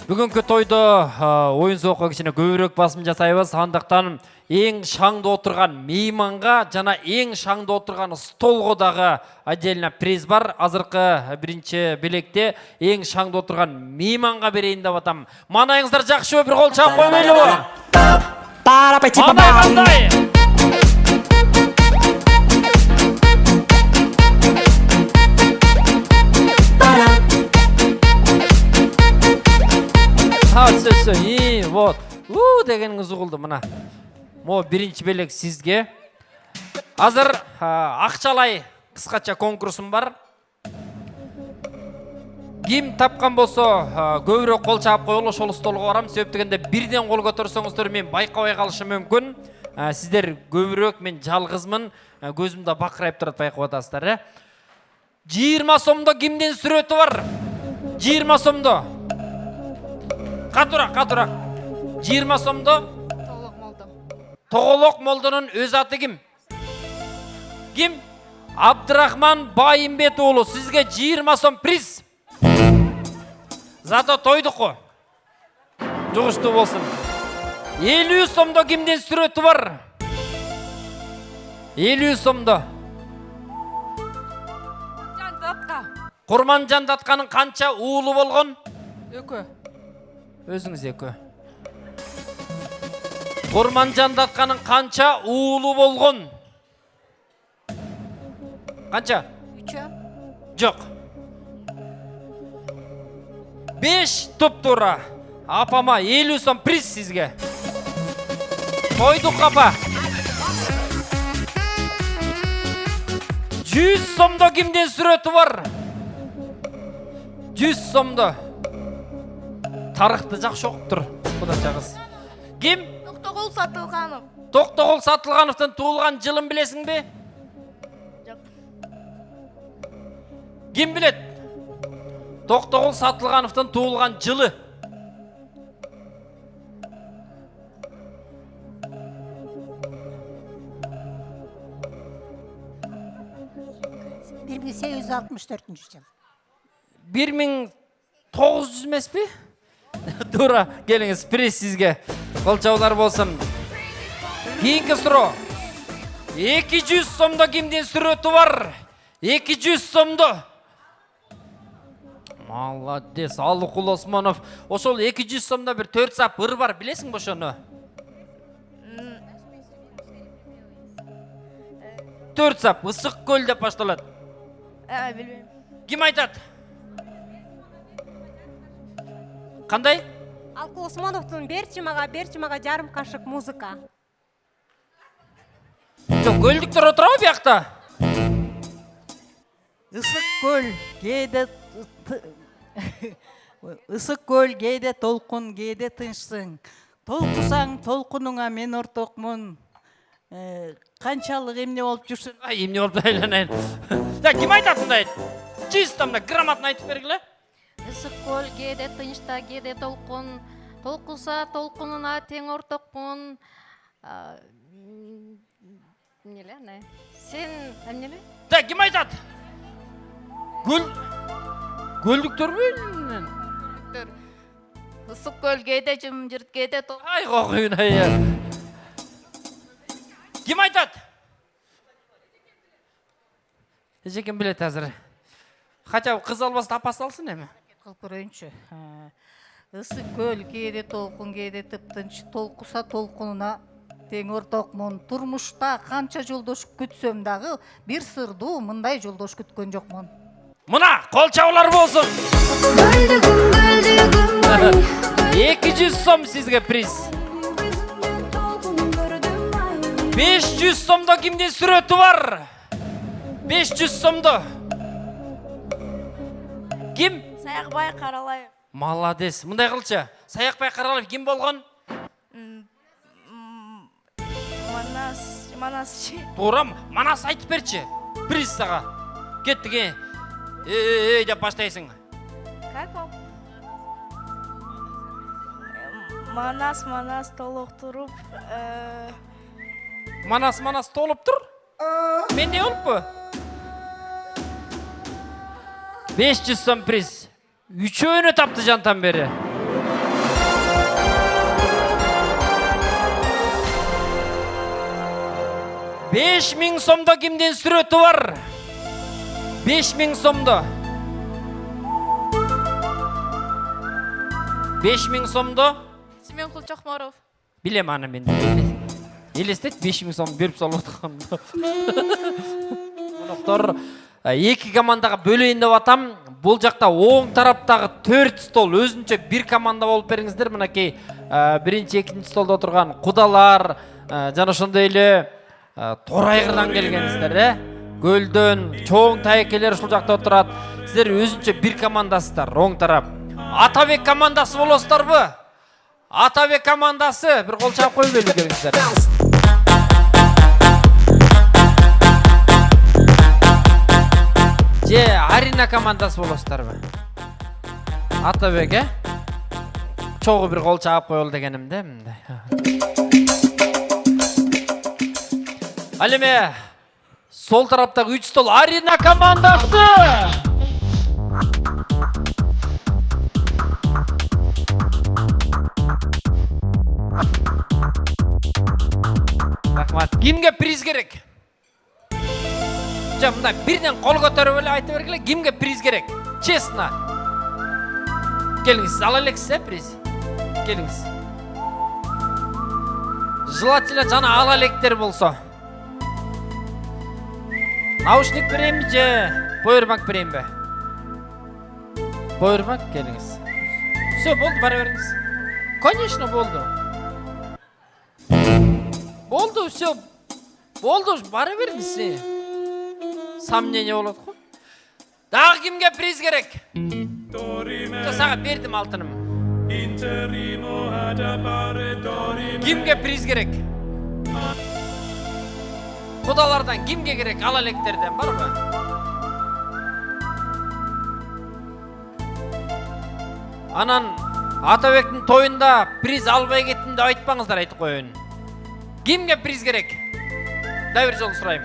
Бүгінгі тойды ойын соққа кішіне көбірек басым жасайбыз. Андықтан ең шаңды отырған мейманға жана ең шаңды отырған столғодағы отдельно приз бар. Азырқы бірінші білекте ең шаңды отырған мейманға берейін деп атам. Манайыңыздар жақшы бір қол шап қоймайлы бұ. Манай қандай? Сөзсі, вот, дегеніңіз ұғылды мұна. Мо бірінші белек сізге. Азыр ақшалай қысқача конкурсым бар. Ким тапқан болса, көбірек қол чағып қойылы шол столға барам. Сөп дегенде бірден қол көтерсеңіздер мен байқауай қалышы мүмкін. Сіздер көбірек мен жалғызмын, көзімді бақырайып тұрады байқау атасыздар. 20 сомда кимден сүреті бар? 20 сомда. Қатырақ. 20 сомды? Тоғылық молдының өз аты кім? Кім? Абдырахман Байымбет оғылы. Сізге 20 сом приз. Зато тойдық қо. Жұғышты болсын. 50 сомды кімден сүреті бар? 50 сомды. Жандатқа. Құрман Жандатқаның қанша уылы болған? Өкі. Өзіңіз екі. Құрман Жандатқаның қанша уылы болған? Қанша? 3. Жоқ. 5 тұп-тұра. Апама 50 сом приз сізге. Қойдық апа. 100 сомда кімден сүреті бар? 100 сомда. Тарықты жақшы оқып тұр. Құдан жағыз. Кім? Тоқтоғыл Сатылғанов. Тоқтоғыл Сатылғановтан туылған жылын білесің бе? Жоқ. Кім білет? Тоқтоғыл Сатылғановтан туылған жылы. Bir 1864 жыл. 1900 емес пе? Тура, келіңіз, приз сізге. Қолчаулар болсын. Кейінгі сұру. 200 сомда кімден сүреті бар? 200 сомда. Молодец, Алықұл Османов. Ошол 200 сомда бір 4 сап ыр бар, білесің бі шоны? 4 сап, ысық көл деп башталады. Білмеймін. Кім айтады? Қандай? Алқы Османовтың берші маға жарым қашық музыка. Көлдіктер отырау бияқта? Ысык көл кейде толқын, кейде тыншсың. Толқысаң толқыныңа мен ортоқмын. Қаншалық емне болып жүрсің? Емне болып айланайын. Кім айтатынды айт? Чистамда грамотны айтып бергілі? Ысык көл кейде тынышта, кейде толқын. Толқыса толқынына тең ортоқпын. Неле, не? Сен әмнеле? Кім айтады? Көлдіктер бе? Ысык көл кейде жым-жырт, кейде толқын. Ай, қоқиын ай. Кім айтады? Кім білет әзір? Хотя қыз албасы тапасы алсын әме? Қылып көрейінші. Ысык көл кейде толқын, кейде тып-тынш. Толқыса толқынына тең ортоқмын. Турмушта қанша жолдош күтсем дағы бір сырду мындай жолдош күткен жоқмын. Мұна, қол чаулар болсын. 200 сом сізге приз. 500 сомда кімден сүреті бар? 500 сомда. Кім? Саяқбай Қаралаев. Молодец. Мұндай қылшы. Саяқбай Қаралаев кім болған? Манас. Турам, Манас айтып берші. Приз саға. Кеттіге. Деп баштайсың. Как ол? Манас толық тұрып. Манас толып тұр. Мен не олып бұ? 500 сом приз. Üçüğünü taptı cantan beri. 5000 сомдо кимдин сүрөтү бар? 5000 сомдо. 5000 сомдо. Сменкул Чокморов. Билем аны мен. Елестет 5000 сом беріп салып отырғанымды. Мұнықтар екі командаға бөлейін деп атам. Бұл жақта оң тараптағы 4 стол өзінше бір команда болып беріңіздер. Мінекей бірінші, екінші столда отырған құдалар, жана ошондой эле торайғырдан келгенсіздер, көлдөн чоң тайекелер ушул жакта отурат. Сиздер өзүнчө бир командасыздар, оң тарап. Атабек командасы болосуздарбы? Атабек командасы, бир кол чаап коюп белги келиңиздер. Же Арина командасы болосуздарбы? Атабек, чогуу бир кол чаап коелу дегенимде. Ал эми сол тараптагы 3 стол Арина командасы. Рахмат. Кимге приз керек? Жа мындай бирден кол көтөрүп эле айтып бергиле, кимге приз керек? Честно. Келиңиз, ала элексиз, приз. Келиңиз. Желательно жана ала электер болсо. Наушник берейинби же повербанк берейинби? Повербанк келиңиз. Все, болду, бара бериңиз. Конечно, болду. Болду, все. Болду, бара бериңиз. Сомнение болот го. Дагы кимге приз керек? Сага бердим алтыным. Кимге приз керек? Кудалардан кимге керек? Ала электерден барбы? Анан Атабектин тоюнда приз албай кеттим деп айтпаңыздар, айтып коеюн. Кимге приз керек? Да бир жолу сурайм.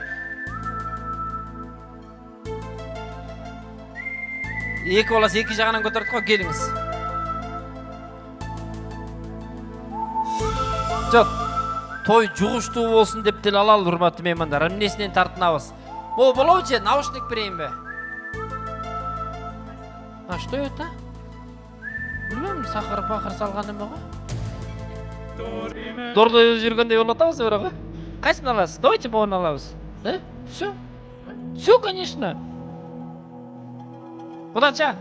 Эки баласы эки жагынан көтөрдүк го, келиңиз. Жок. Той жугуштуу болсун деп деле алалы, урматтуу меймандар. Эмнесинен тартынабыз? Могу болобу же наушник берейинби? А что это? Билбейм, сахар-пахар салган эме го. Дордо жүргөндөй болуп атабыз бирок. Кайсын аласыз? Давайте могуну алабыз. Все. Все, конечно. Удача.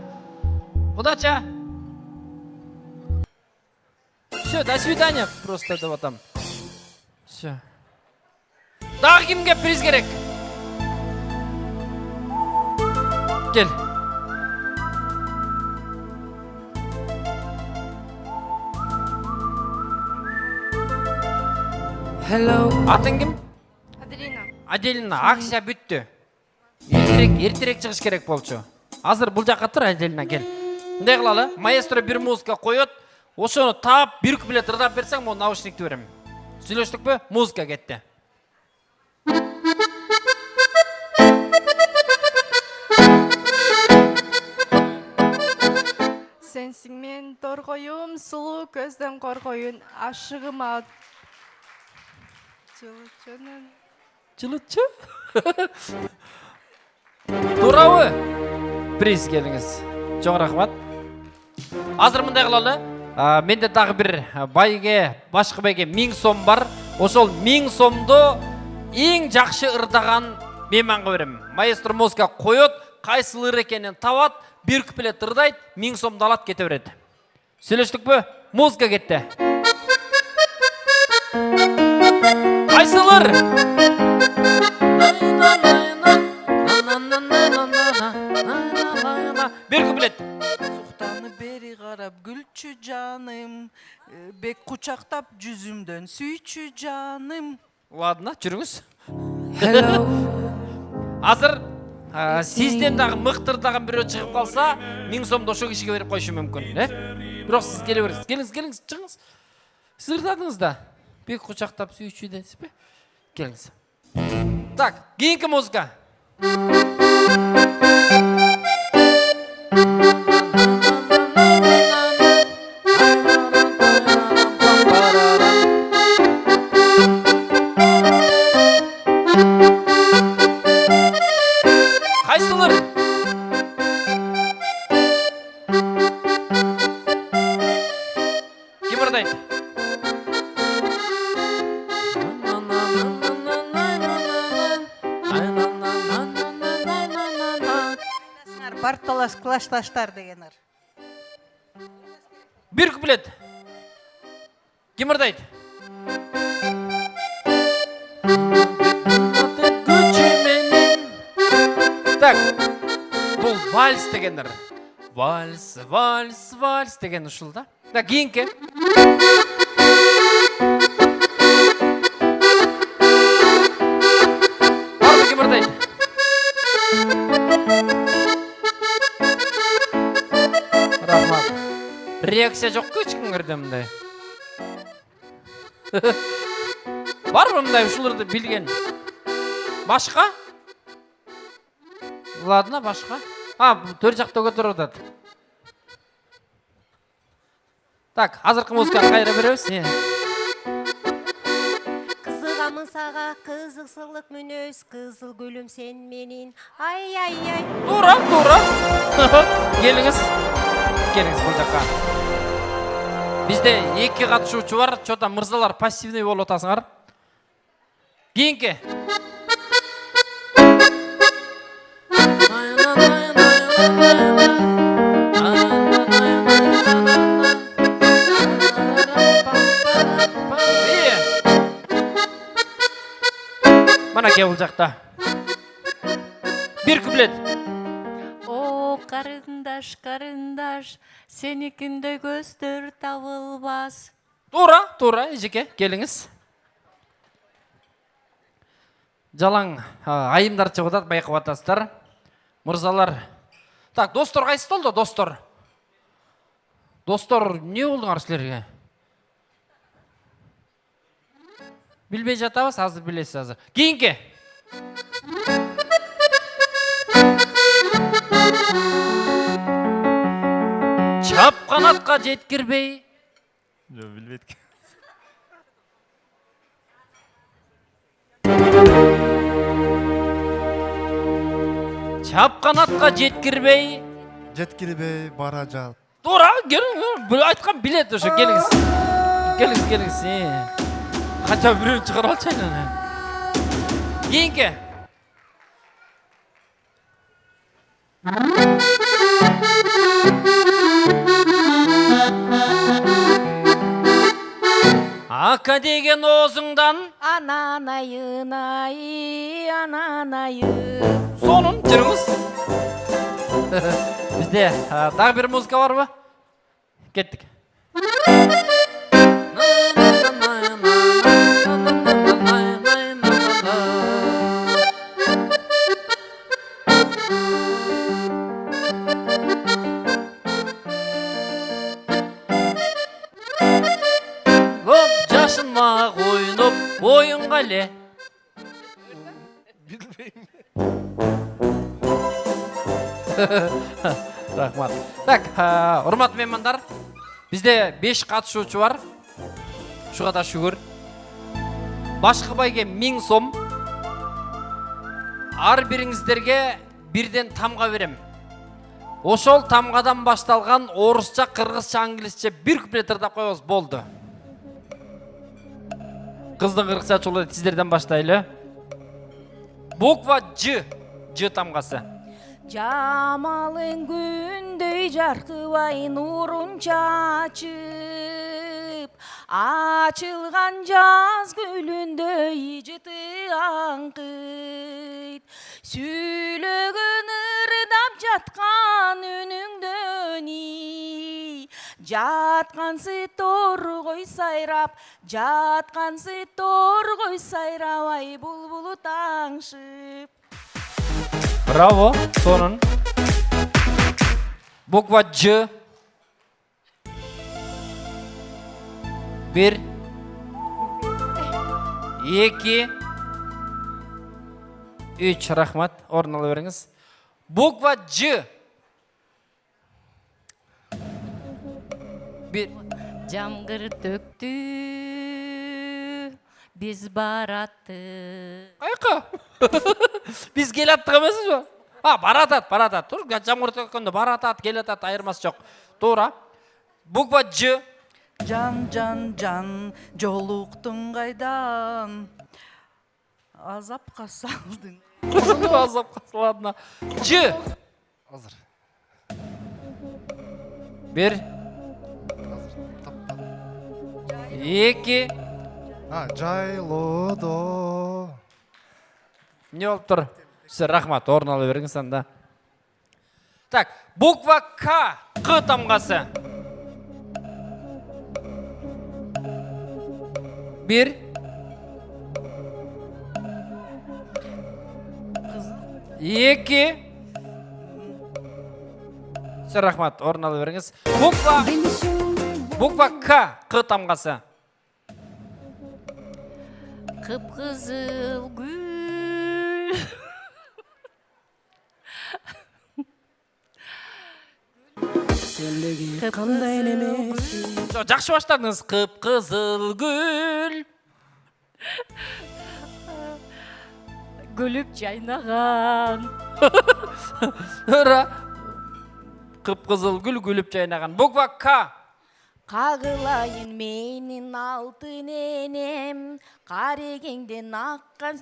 Удача. Все, до свидания. Просто деп атам. Все. Дагы кимге приз керек? Кел. Hello. Атың ким? Аделина. Аделина, акция бүттү. Эртерээк чыгыш керек болчу. Азыр бул жакка тур, Аделина, кел. Мындай кылалы, маэстро бир музыка коёт. Ошону таап, бир куплет ырдап берсең, могу наушникти берем. Сүйлөштүкпү? Музыка кетти. Сенсиң мен торгоюм, сулуу көздөн коргоюн, ашыгыма жылычынын. Жылычы? Туурабы? Приз келиңиз. Чоң рахмат. Азыр мындай кылалы. Менде дагы бир байге, башкы байге 1000 сом бар. Ошол 1000 сомду эң жакшы ырдаган мейманга берем. Маэстро музыка коёт, кайсыл ыр экенин табат, бир куплет ырдайт, 1000 сомду алат, кете берет. Сүйлөштүкпү? Музыка кетти. Кайсыл ыр? Бир куплет. Суктаны бери карап гүлчү жаным, бек кучактап жүзүмдөн сүйчү жаным. Ладно, жүрүңүз. Азыр сизден дагы мыктырдаган бирөө чыгып калса, 1000 сомду ошо кишиге берип коюшу мүмкүн, Бирок сиз келе бериңиз. Келиңиз, чыгыңыз. Сиз ырдадыңыз да. Бек кучактап сүйчү десизби? Келиңиз. Так, кийинки музыка. кимирдайт? Бартолас классташтар деген ыр. Бир куплет. Кимирдайт? Так, бұл вальс дегендер. Вальс, вальс, вальс деген ушул да. Так, кийинки. Барбы кимирдайт? Рахмат. Реакция жок ешкімдерде мындай. Барбы мындай ушуларды билген? Башка? Ладно, башка. Төр жакта көтөрүп атат. Так, азыркы музыканы кайра беребиз. Кызыгамын сага кызыксылык мүнөз, кызыл гүлүм сен менин. Ай ай ай. Туура, туура. Келиңиз. Келиңиз бул жакка. Бизде 2 катышуучу бар. Чота мырзалар пассивный болуп атасыңар. Кийинки. Мана ке бул жакта. Бир куплет. О, карындаш, карындаш, сеникиндей көздөр табылбас. Туура, туура, эжеке, келиңиз. Жалаң айымдар чыгып атат, байкап атасыздар. Мырзалар. Так, достор кайсы болду, достор? Достор, не болдуңар силерге? Билбей жатабыз, азыр билесиз азыр. Кийинки. Чап канатка жеткирбей. Жо, билбейт. Чап канатка жеткирбей. Жеткирбей бара жат. Туура, келиңиз. Айткан билет ошо, келиңиз. Келиңиз, келиңиз. Канча бирөөнү чыгара алчайын аны. Кийинки. Ака деген оозуңдан Ананайынай, ананайын. сонун жүрүңүз. Бизде дагы бир музыка барбы? Кеттик. Жашынма ойнуп, оюнга эле. Рахмат. Так, урматтуу меймандар, бизде 5 катышуучу бар. Шуга да шүгүр. Башкы байге 1000 сом. Ар бириңиздерге бирден тамга берем. Ошол тамгадан башталган орусча, кыргызча, англисче бир куплет ырдап коебуз, болду. Кыздын кыргызча чулу сиздерден баштайлы. Буква Ж. Ж тамгасы. Жамалың күндөй жаркыбай нурун чачып, ачылган жаз гүлүндөй жыты аңкыйт. Сүйлөгөн ырдап жаткан үнүңдөн жаткансы торгой сайрап, жаткансы торгой сайрабай булбулу таңшып. Браво, сонун. Буква Ж. 1 2 3, рахмат. Орун ала бериңиз. Буква Ж. 1 Жамгыр төктү, биз бараттык. Айка. Биз келаттык эмеспизби? Баратат. Тур, жамгыр төккөндө баратат, келатат, айырмасы жок. Туура. Буква Ж. Жан жан жан жолуктуң кайдан азапка салдың. Азапқа саладына. Ж. Азыр. Bir. İki. Жайлоодо. Не болып тұр? Сіз рахмат, орын ала беріңіз анда. Так, буква К. Қ тамғасы. Bir. Екі. Сіз рахмат, орын ала беріңіз. Буква К. Қ тамғасы. Кып-кызыл гүл. Жақсы баштадыңыз. Қып-қызыл гүл. Гүлүп жайнаган. Ыра. Қып-қызыл гүл гүліп жайнаған. Буква К. Кагылайын менин алтын энем, карегеңден аккан.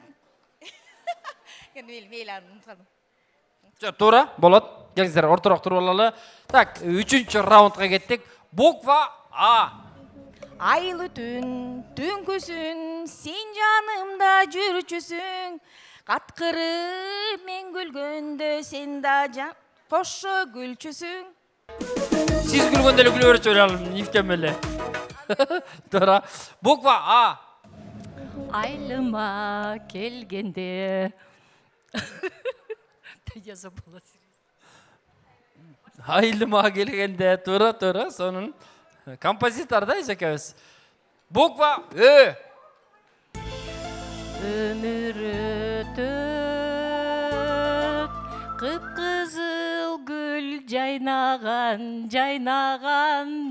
Тура, болады. Келіңіздер, ортырақ тұрып алалы. Так, үшінші раундқа кеттік. Буква А. Айлы түн, түнкүсүн, сен жанымда жүрчүсүң. Каткырып мен күлгөндө сен да кошо күлчүсүң. Siz gülgöndeli gülüyoruz öyle niftemeli. Тура. Bukva A. Айлыма келгенде. Yazı bulası. Aylıma gelgende. Тура. Sonun kompozitör da ekebіз. Bukva Ö. Ömür ötüp, kıpkızıl gül jaynagan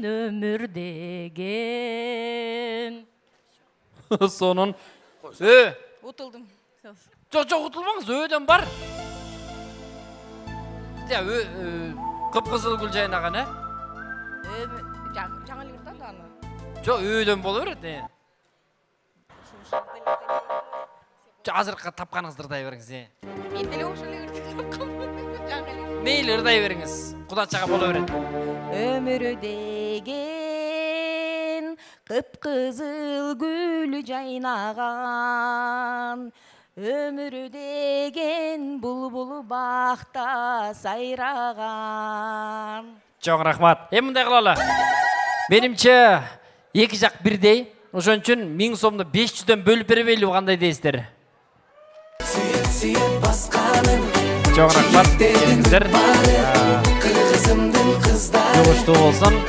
ömür degen. Sonun Ö. Утылдым. Çok utulmağız. Ö'den var. Ya Ö. Kıpkızıl gül jaynagan he? жаңы эле аны. Çok Ö'den boluveredi. Azırqa tapqanыңызды ырдай беріңіз. Мен деле ошол эле жаңы эле. Мейлі ырдай беріңіз. Құдачаға бола береді. Ömür degen, kıpkızıl gül jaynagan. Ömür degen, bulbul bakta сайраган. Çok rahmat. Мындай кылалы. Менимче эки жак бирдей. Ошон үчүн 1000 сомду 500дөн бөлүп бербейли кандай дейсиздер? Çok rahmat. Келиңиздер. Жогуштуу болсун.